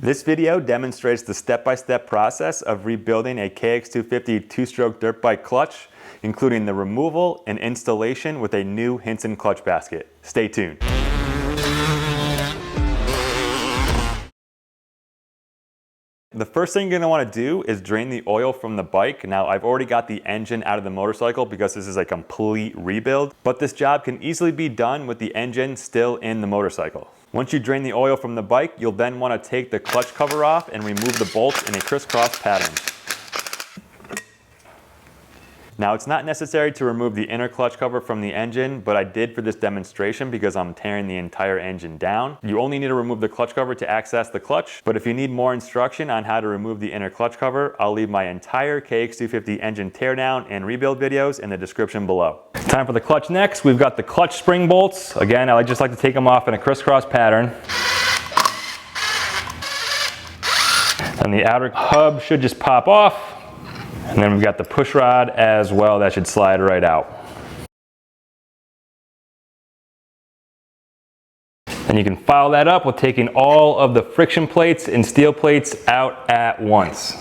This video demonstrates the step-by-step process of rebuilding a KX250 two-stroke dirt bike clutch, including the removal and installation with a new Hinson clutch basket. Stay tuned. The first thing you're going to want to do is drain the oil from the bike. Now, I've already got the engine out of the motorcycle because this is a complete rebuild, but this job can easily be done with the engine still in the motorcycle. Once you drain the oil from the bike, you'll then want to take the clutch cover off and remove the bolts in a crisscross pattern. Now, it's not necessary to remove the inner clutch cover from the engine, but I did for this demonstration because I'm tearing the entire engine down. You only need to remove the clutch cover to access the clutch, but if you need more instruction on how to remove the inner clutch cover, I'll leave my entire KX250 engine teardown and rebuild videos in the description below. Time for the clutch next. We've got the clutch spring bolts. Again, I just like to take them off in a crisscross pattern. And the outer hub should just pop off. And then we've got the push rod as well that should slide right out. And you can file that up with taking all of the friction plates and steel plates out at once.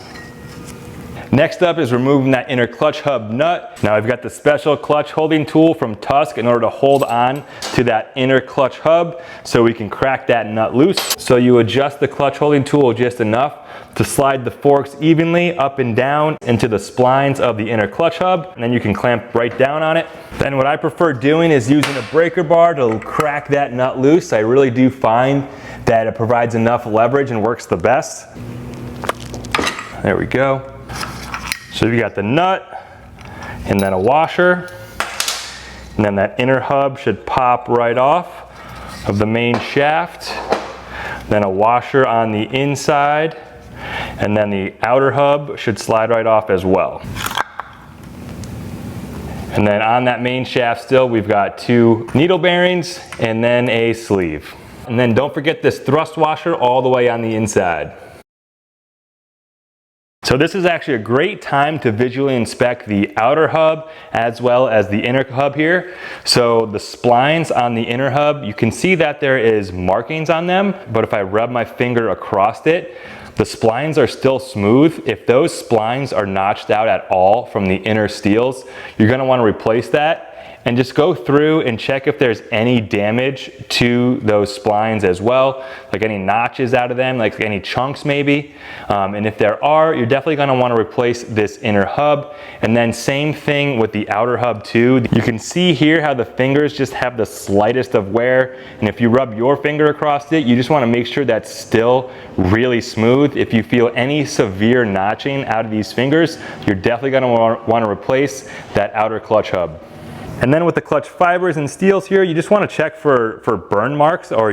Next up is removing that inner clutch hub nut. Now I've got the special clutch holding tool from Tusk in order to hold on to that inner clutch hub so we can crack that nut loose. So you adjust the clutch holding tool just enough to slide the forks evenly up and down into the splines of the inner clutch hub, and then you can clamp right down on it. Then what I prefer doing is using a breaker bar to crack that nut loose. I really do find that it provides enough leverage and works the best. There we go. So you got the nut and then a washer, and then that inner hub should pop right off of the main shaft, then a washer on the inside, and then the outer hub should slide right off as well. And then on that main shaft still, we've got two needle bearings and then a sleeve. And then don't forget this thrust washer all the way on the inside. So this is actually a great time to visually inspect the outer hub as well as the inner hub here. So the splines on the inner hub, you can see that there is markings on them, but if I rub my finger across it, the splines are still smooth. If those splines are notched out at all from the inner steels, you're gonna wanna replace that. And just go through and check if there's any damage to those splines as well, like any notches out of them, like any chunks maybe. And if there are, you're definitely gonna wanna replace this inner hub. And then same thing with the outer hub too. You can see here how the fingers just have the slightest of wear. And if you rub your finger across it, you just wanna make sure that's still really smooth. If you feel any severe notching out of these fingers, you're definitely gonna wanna replace that outer clutch hub. And then with the clutch fibers and steels here, you just want to check for burn marks or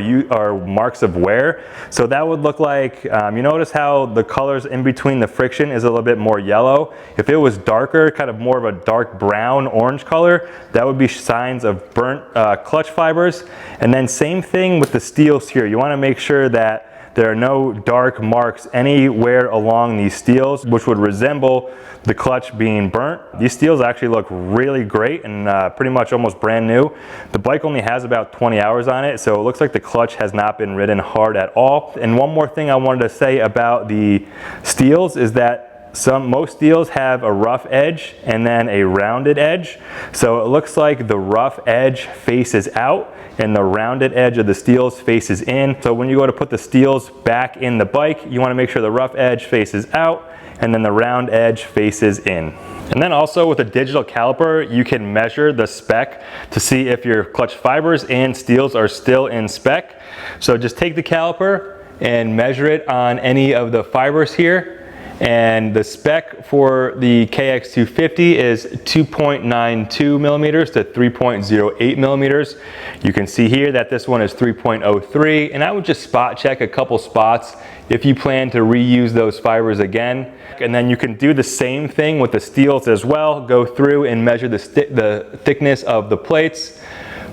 marks of wear. So that would look like, you notice how the colors in between the friction is a little bit more yellow. If it was darker, kind of more of a dark brown orange color, that would be signs of burnt clutch fibers. And then same thing with the steels here. You want to make sure that there are no dark marks anywhere along these steels, which would resemble the clutch being burnt. These steels actually look really great and pretty much almost brand new. The bike only has about 20 hours on it, so it looks like the clutch has not been ridden hard at all. And one more thing I wanted to say about the steels is that most steels have a rough edge and then a rounded edge. So it looks like the rough edge faces out and the rounded edge of the steels faces in. So when you go to put the steels back in the bike, you want to make sure the rough edge faces out and then the round edge faces in. And then also with a digital caliper, you can measure the spec to see if your clutch fibers and steels are still in spec. So just take the caliper and measure it on any of the fibers here. And the spec for the KX250 is 2.92 millimeters to 3.08 millimeters. You can see here that this one is 3.03, and I would just spot check a couple spots if you plan to reuse those fibers again. And then you can do the same thing with the steels as well. Go through and measure the thickness of the plates.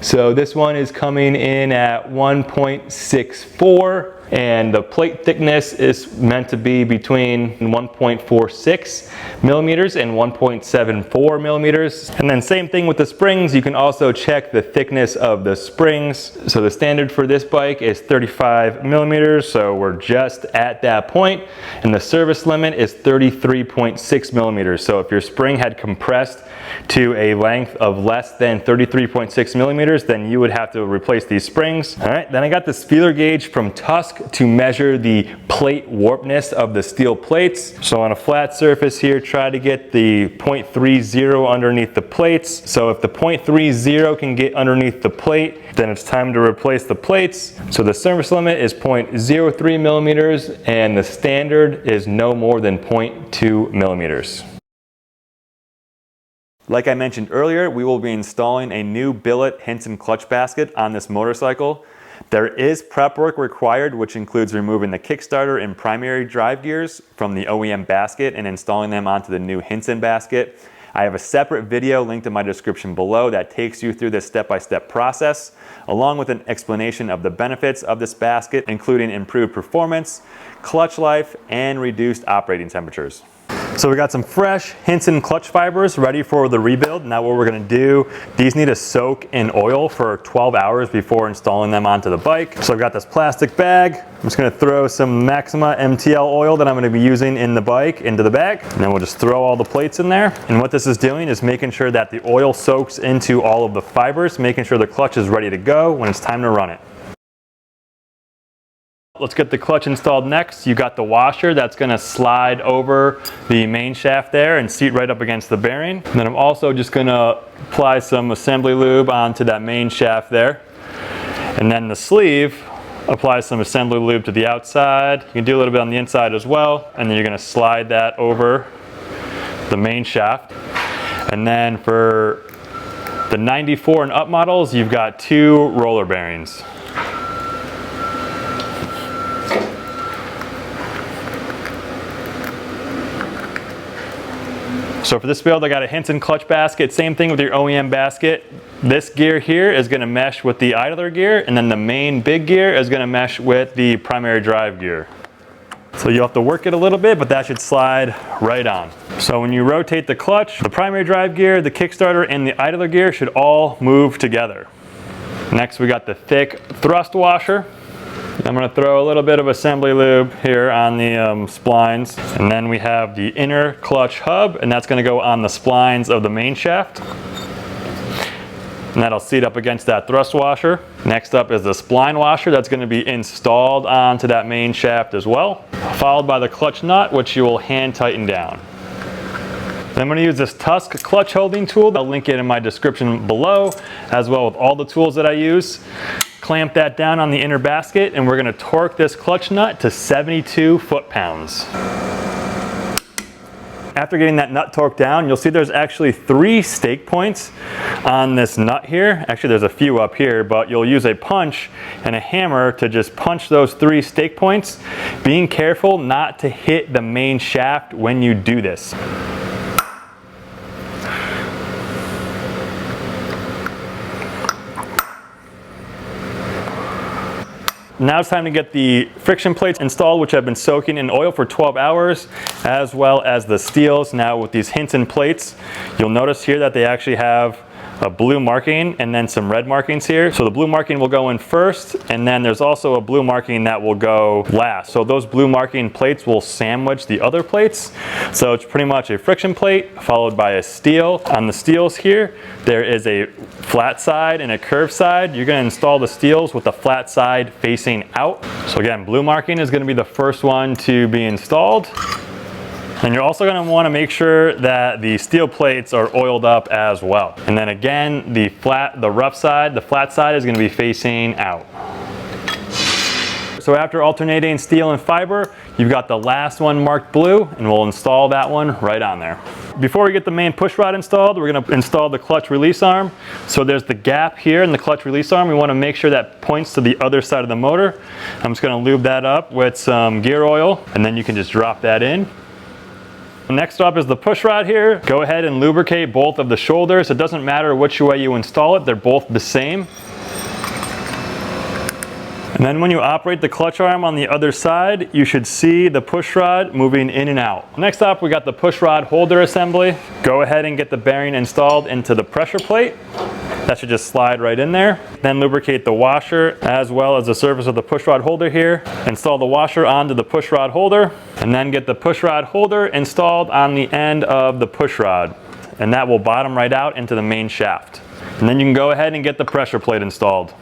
So this one is coming in at 1.64. and the plate thickness is meant to be between 1.46 millimeters and 1.74 millimeters. And then same thing with the springs, you can also check the thickness of the springs. So the standard for this bike is 35 millimeters, so we're just at that point, and the service limit is 33.6 millimeters. So if your spring had compressed to a length of less than 33.6 millimeters, then you would have to replace these springs. All right, then I got this feeler gauge from Tusk to measure the plate warpness of the steel plates. So on a flat surface here, try to get the 0.30 underneath the plates. So if the 0.30 can get underneath the plate, then it's time to replace the plates. So the service limit is 0.03 millimeters and the standard is no more than 0.2 millimeters. Like I mentioned earlier, we will be installing a new billet Hinson clutch basket on this motorcycle. There is prep work required, which includes removing the kickstarter and primary drive gears from the OEM basket and installing them onto the new Hinson basket. I have a separate video linked in my description below that takes you through this step-by-step process, along with an explanation of the benefits of this basket, including improved performance, clutch life, and reduced operating temperatures. So we got some fresh Hinson clutch fibers ready for the rebuild. Now what we're gonna do, these need to soak in oil for 12 hours before installing them onto the bike. So I've got this plastic bag. I'm just gonna throw some Maxima MTL oil that I'm gonna be using in the bike into the bag. And then we'll just throw all the plates in there. And what this is doing is making sure that the oil soaks into all of the fibers, making sure the clutch is ready to go when it's time to run it. Let's get the clutch installed next. You got the washer that's gonna slide over the main shaft there and seat right up against the bearing. And then I'm also just gonna apply some assembly lube onto that main shaft there. And then the sleeve, apply some assembly lube to the outside. You can do a little bit on the inside as well. And then you're gonna slide that over the main shaft. And then for the 94 and up models, you've got 2 roller bearings. So for this build, I got a Hinson clutch basket. Same thing with your OEM basket. This gear here is gonna mesh with the idler gear, and then the main big gear is gonna mesh with the primary drive gear. So you'll have to work it a little bit, but that should slide right on. So when you rotate the clutch, the primary drive gear, the kickstarter, and the idler gear should all move together. Next, we got the thick thrust washer. I'm going to throw a little bit of assembly lube here on the splines. And then we have the inner clutch hub, and that's going to go on the splines of the main shaft. And that'll seat up against that thrust washer. Next up is the spline washer that's going to be installed onto that main shaft as well. Followed by the clutch nut, which you will hand tighten down. Then I'm going to use this Tusk clutch holding tool. I'll link it in my description below, as well with all the tools that I use. Clamp that down on the inner basket, and we're going to torque this clutch nut to 72 foot-pounds. After getting that nut torqued down, you'll see there's actually 3 stake points on this nut here. Actually, there's a few up here, but you'll use a punch and a hammer to just punch those 3 stake points, being careful not to hit the main shaft when you do this. Now it's time to get the friction plates installed, which I've been soaking in oil for 12 hours, as well as the steels. Now with these Hinson plates, you'll notice here that they actually have a blue marking and then some red markings here. So the blue marking will go in first, and then there's also a blue marking that will go last. So those blue marking plates will sandwich the other plates. So it's pretty much a friction plate followed by a steel. On the steels here, there is a flat side and a curved side. You're going to install the steels with the flat side facing out. So again, blue marking is going to be the first one to be installed. And you're also going to want to make sure that the steel plates are oiled up as well. And then again, the rough side, the flat side is going to be facing out. So after alternating steel and fiber, you've got the last one marked blue, and we'll install that one right on there. Before we get the main push rod installed, we're going to install the clutch release arm. So there's the gap here in the clutch release arm. We want to make sure that points to the other side of the motor. I'm just going to lube that up with some gear oil, and then you can just drop that in. Next up is the push rod here. Go ahead and lubricate both of the shoulders. It doesn't matter which way you install it, they're both the same. And then when you operate the clutch arm on the other side, you should see the push rod moving in and out. Next up, we got the push rod holder assembly. Go ahead and get the bearing installed into the pressure plate. That should just slide right in there. Then lubricate the washer as well as the surface of the push rod holder here. Install the washer onto the push rod holder, and then get the push rod holder installed on the end of the push rod. And that will bottom right out into the main shaft. And then you can go ahead and get the pressure plate installed.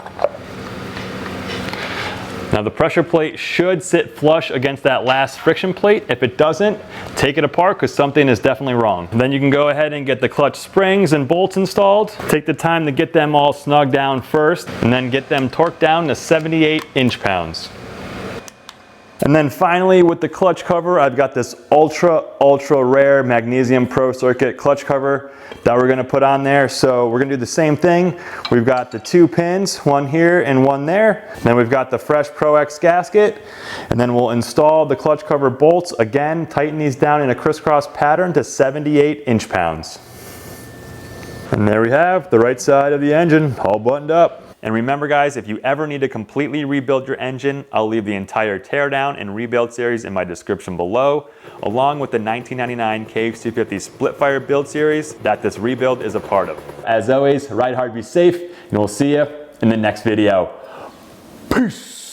Now the pressure plate should sit flush against that last friction plate. If it doesn't, take it apart because something is definitely wrong. And then you can go ahead and get the clutch springs and bolts installed. Take the time to get them all snug down first, and then get them torqued down to 78 inch-pounds. And then finally, with the clutch cover, I've got this ultra rare magnesium pro circuit clutch cover that we're gonna put on there. So we're gonna do the same thing. We've got the 2 pins, one here and one there. Then we've got the fresh Pro X gasket. And then we'll install the clutch cover bolts. Again, tighten these down in a crisscross pattern to 78 inch-pounds. And there we have the right side of the engine all buttoned up. And remember guys, if you ever need to completely rebuild your engine, I'll leave the entire teardown and rebuild series in my description below, along with the 1999 KX250 split fire build series that this rebuild is a part of. As always, ride hard, be safe, and we'll see you in the next video. Peace!